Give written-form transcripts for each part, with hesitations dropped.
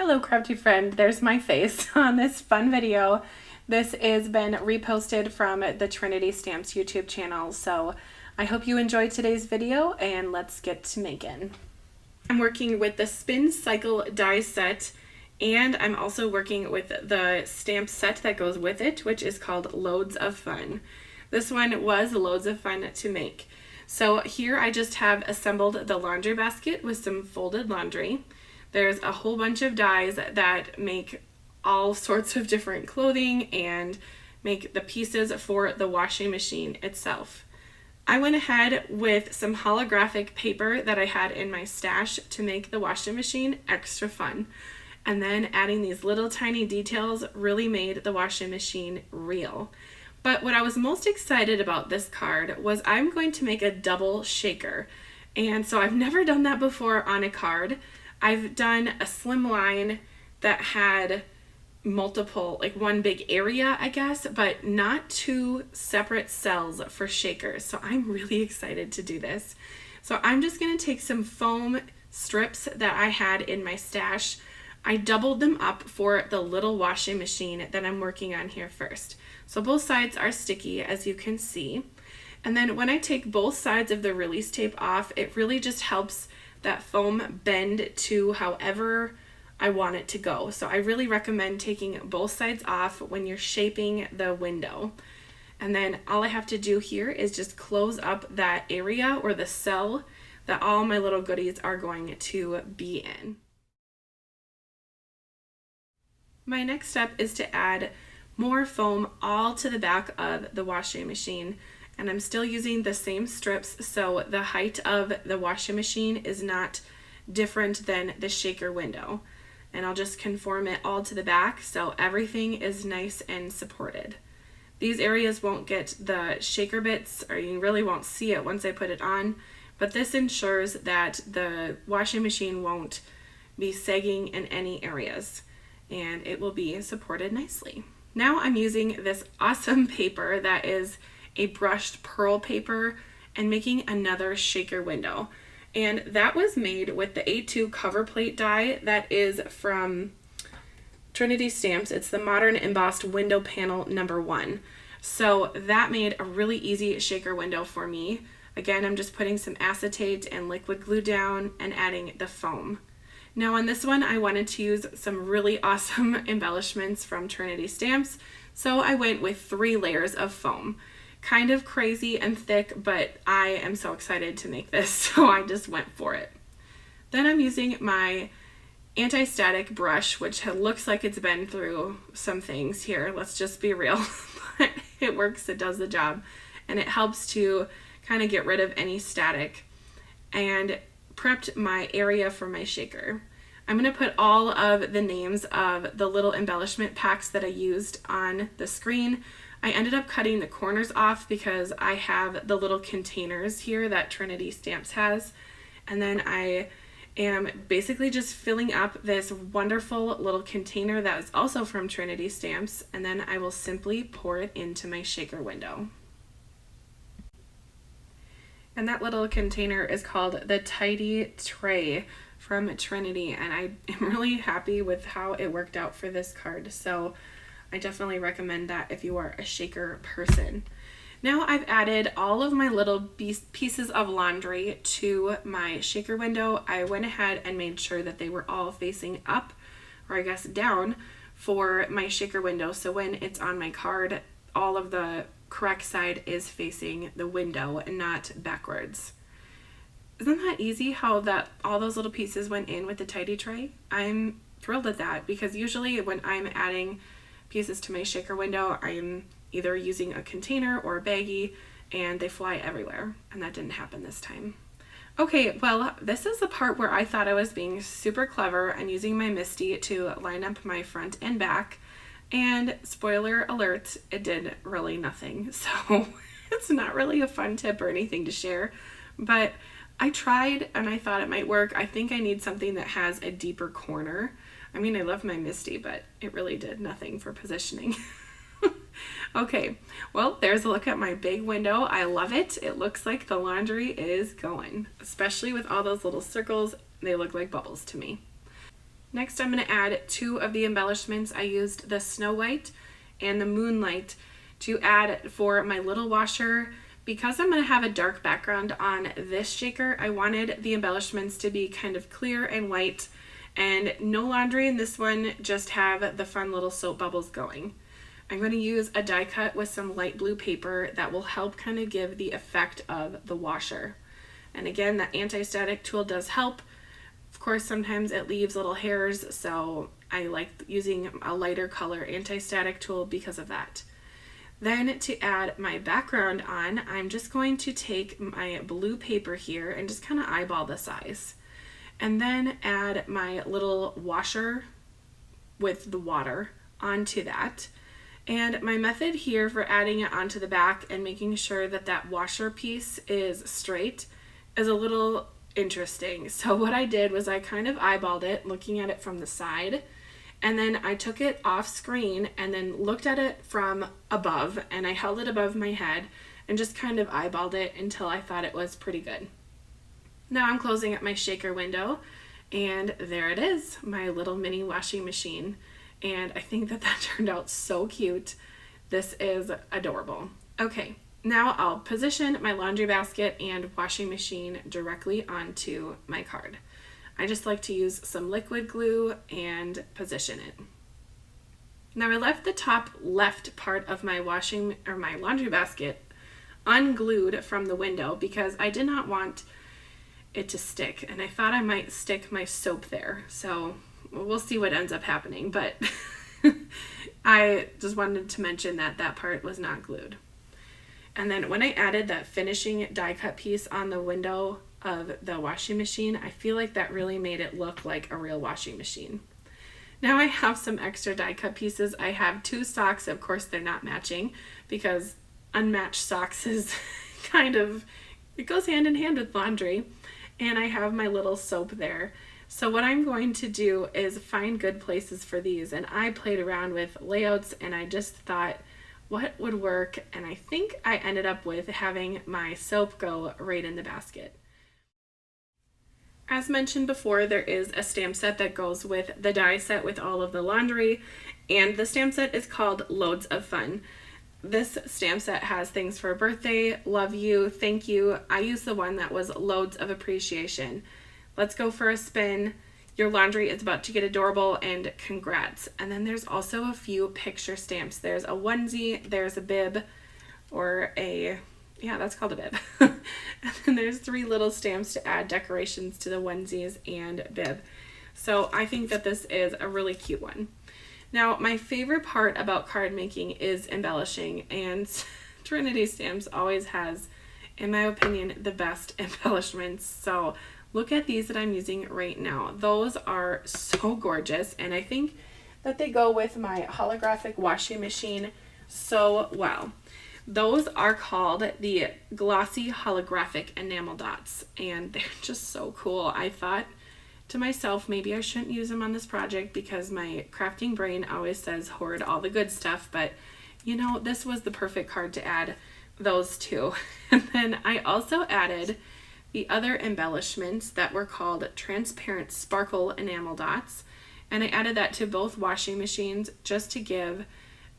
Hello crafty friend, there's my face on this fun video. This has been reposted from the Trinity Stamps YouTube channel, so I hope you enjoyed today's video and let's get to making. I'm working with the Spin Cycle die set, and I'm also working with the stamp set that goes with it, which is called Loads of Fun. This one was loads of fun to make. So here I just have assembled the laundry basket with some folded laundry. There's a whole bunch of dies that make all sorts of different clothing and make the pieces for the washing machine itself. I went ahead with some holographic paper that I had in my stash to make the washing machine extra fun. And then adding these little tiny details really made the washing machine real. But what I was most excited about this card was I'm going to make a double shaker. And so I've never done that before on a card. I've done a slim line that had multiple, like one big area, I guess, but not two separate cells for shakers. So I'm really excited to do this. So I'm just going to take some foam strips that I had in my stash. I doubled them up for the little washing machine that I'm working on here first. So both sides are sticky, as you can see. And then when I take both sides of the release tape off, it really just helps that foam bend to however I want it to go. So I really recommend taking both sides off when you're shaping the window. And then all I have to do here is just close up that area or the cell that all my little goodies are going to be in. My next step is to add more foam all to the back of the washing machine. And I'm still using the same strips, so the height of the washing machine is not different than the shaker window. And I'll just conform it all to the back so everything is nice and supported. These areas won't get the shaker bits, or you really won't see it once I put it on, but this ensures that the washing machine won't be sagging in any areas, and it will be supported nicely. Now I'm using this awesome paper that is a brushed pearl paper and making another shaker window. And that was made with the A2 cover plate die that is from Trinity Stamps. It's the Modern Embossed Window Panel #1. So that made a really easy shaker window for me. Again, I'm just putting some acetate and liquid glue down and adding the foam. Now on this one, I wanted to use some really awesome embellishments from Trinity Stamps, so I went with 3 layers of foam. Kind of crazy and thick, but I am so excited to make this, so I just went for it. Then I'm using my anti-static brush, which looks like it's been through some things here, let's just be real, but it works, it does the job, and it helps to kind of get rid of any static, and prepped my area for my shaker. I'm going to put all of the names of the little embellishment packs that I used on the screen. I ended up cutting the corners off because I have the little containers here that Trinity Stamps has. And then I am basically just filling up this wonderful little container that is also from Trinity Stamps, and then I will simply pour it into my shaker window. And that little container is called the Tidy Tray from Trinity, and I am really happy with how it worked out for this card. So I definitely recommend that if you are a shaker person. Now I've added all of my little pieces of laundry to my shaker window. I went ahead and made sure that they were all facing up, or I guess down, for my shaker window. So when it's on my card, all of the correct side is facing the window and not backwards. Isn't that easy how that all those little pieces went in with the tidy tray? I'm thrilled at that because usually when I'm adding pieces to my shaker window, I'm either using a container or a baggie and they fly everywhere, and that didn't happen this time. Okay, well, this is the part where I thought I was being super clever and using my MISTI to line up my front and back, and spoiler alert, it did really nothing. So it's not really a fun tip or anything to share, but I tried and I thought it might work. I think I need something that has a deeper corner. I mean, I love my MISTI, but it really did nothing for positioning. Okay, well, there's a look at my big window. I love it. It looks like the laundry is going, especially with all those little circles. They look like bubbles to me. Next, I'm going to add 2 of the embellishments. I used the Snow White and the Moonlight to add for my little washer. Because I'm going to have a dark background on this shaker, I wanted the embellishments to be kind of clear and white, and no laundry in this one, just have the fun little soap bubbles going. I'm going to use a die cut with some light blue paper that will help kind of give the effect of the washer. And again, that anti-static tool does help. Of course, sometimes it leaves little hairs, so I like using a lighter color anti-static tool because of that. Then to add my background on, I'm just going to take my blue paper here and just kind of eyeball the size. And then add my little washer with the water onto that. And my method here for adding it onto the back and making sure that that washer piece is straight is a little interesting. So what I did was I kind of eyeballed it, looking at it from the side, and then I took it off screen and then looked at it from above, and I held it above my head and just kind of eyeballed it until I thought it was pretty good. Now I'm closing up my shaker window, and there it is, my little mini washing machine. And I think that turned out so cute. This is adorable. Okay, now I'll position my laundry basket and washing machine directly onto my card. I just like to use some liquid glue and position it. Now I left the top left part of my my laundry basket unglued from the window because I did not want it to stick, and I thought I might stick my soap there. So we'll see what ends up happening, but I just wanted to mention that that part was not glued. And then when I added that finishing die cut piece on the window of the washing machine, I feel like that really made it look like a real washing machine. Now I have some extra die cut pieces. I have 2 socks. Of course, they're not matching because unmatched socks is kind of, it goes hand in hand with laundry. And I have my little soap there. So what I'm going to do is find good places for these. And I played around with layouts, and I just thought what would work. And I think I ended up with having my soap go right in the basket. As mentioned before, there is a stamp set that goes with the die set with all of the laundry, and the stamp set is called Loads of Fun. This stamp set has things for birthday, love you, thank you. I used the one that was Loads of Appreciation. Let's go for a spin. Your laundry is about to get adorable, and congrats. And then there's also a few picture stamps. There's a onesie, there's a bib, or a, yeah, that's called a bib. And then there's 3 little stamps to add decorations to the onesies and bib. So I think that this is a really cute one. Now, my favorite part about card making is embellishing, and Trinity Stamps always has, in my opinion, the best embellishments. So look at these that I'm using right now. Those are so gorgeous, and I think that they go with my holographic washing machine so well. Those are called the Glossy Holographic Enamel Dots, and they're just so cool. I thought to myself, maybe I shouldn't use them on this project because my crafting brain always says hoard all the good stuff, but you know, this was the perfect card to add those to. And then I also added the other embellishments that were called transparent sparkle enamel dots, and I added that to both washing machines just to give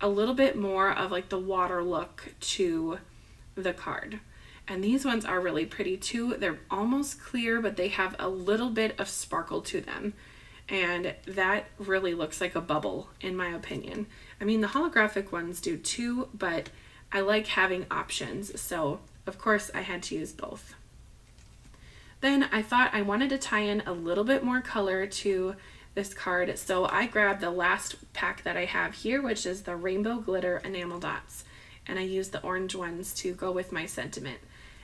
a little bit more of like the water look to the card. And these ones are really pretty too. They're almost clear, but they have a little bit of sparkle to them, and that really looks like a bubble in my opinion. I mean, the holographic ones do too, but I like having options, so of course I had to use both. Then I thought I wanted to tie in a little bit more color to this card, so I grabbed the last pack that I have here, which is the Rainbow Glitter Enamel Dots, and I used the orange ones to go with my sentiment,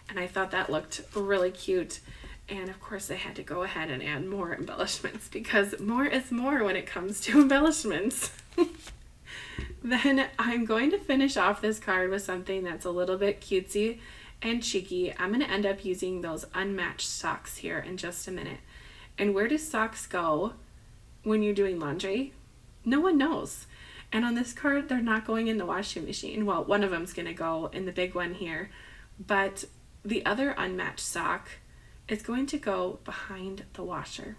and I thought that looked really cute. And of course I had to go ahead and add more embellishments because more is more when it comes to embellishments. Then I'm going to finish off this card with something that's a little bit cutesy and cheeky. I'm going to end up using those unmatched socks here in just a minute. And where do socks go when you're doing laundry? No one knows. And on this card, they're not going in the washing machine. Well, one of them's going to go in the big one here, but the other unmatched sock is going to go behind the washer.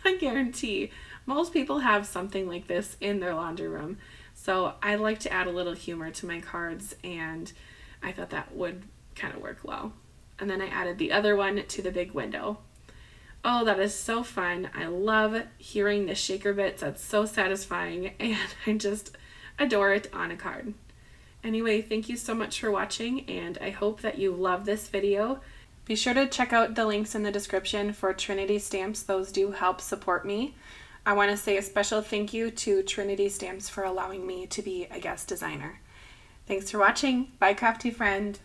I guarantee most people have something like this in their laundry room. So I like to add a little humor to my cards, and I thought that would kind of work well. And then I added the other one to the big window. Oh, that is so fun. I love hearing the shaker bits. That's so satisfying, and I just adore it on a card. Anyway, thank you so much for watching, and I hope that you love this video. Be sure to check out the links in the description for Trinity stamps. Those do help support me. I want to say a special thank you to Trinity Stamps for allowing me to be a guest designer. Thanks for watching. Bye, crafty friend.